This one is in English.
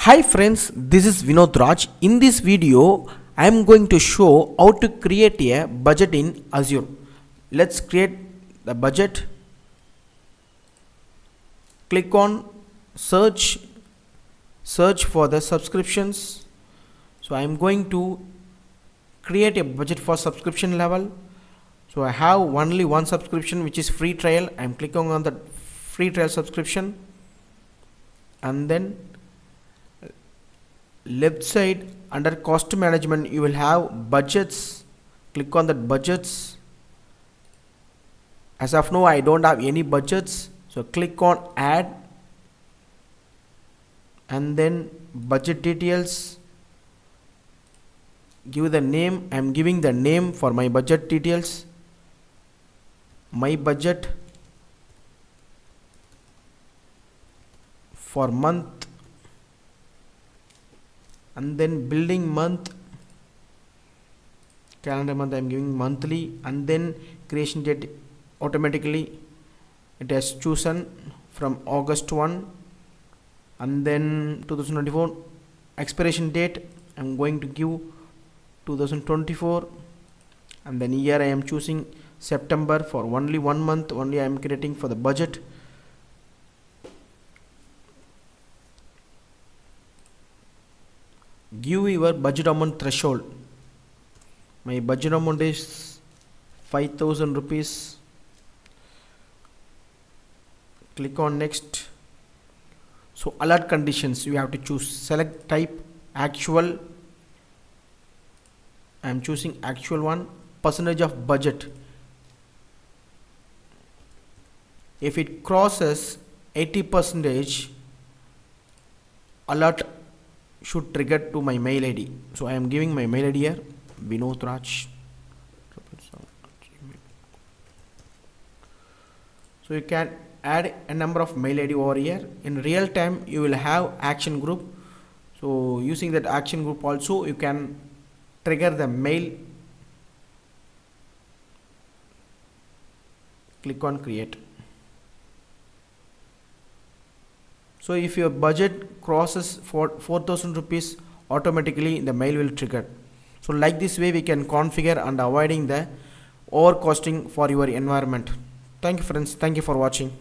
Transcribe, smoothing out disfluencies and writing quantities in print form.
Hi friends, this is Vinod Raj. In this video, I am going to show how to create a budget in Azure. Let's create the budget. Click on search for the subscriptions. So I am going to create a budget for subscription level. So I have only one subscription, which is free trial. I am clicking on the free trial subscription, and then left side under cost management you will have budgets. Click on that budgets. As of now I don't have any budgets, so click on add, and then budget details. Give the name. I am giving the name for my budget details, my budget for month, and then billing month, calendar month I am giving monthly, and then creation date automatically it has chosen from August 1, and then 2024 expiration date I am going to give 2024, and then here I am choosing September for only 1 month only I am creating for the budget. Give your budget amount threshold. My budget amount is 5,000 rupees. Click on next. So alert conditions you have to choose. Select type actual. I am choosing actual one. Percentage of budget. If it crosses 80%, alert should trigger to my mail ID. So I am giving my mail ID here, Vinod Raj. So you can add a number of mail ID over here. In real time you will have action group. So using that action group also you can trigger the mail. Click on create. So if your budget crosses 4,000 rupees, automatically the mail will trigger. So like this way we can configure and avoiding the overcosting for your environment. Thank you friends. Thank you for watching.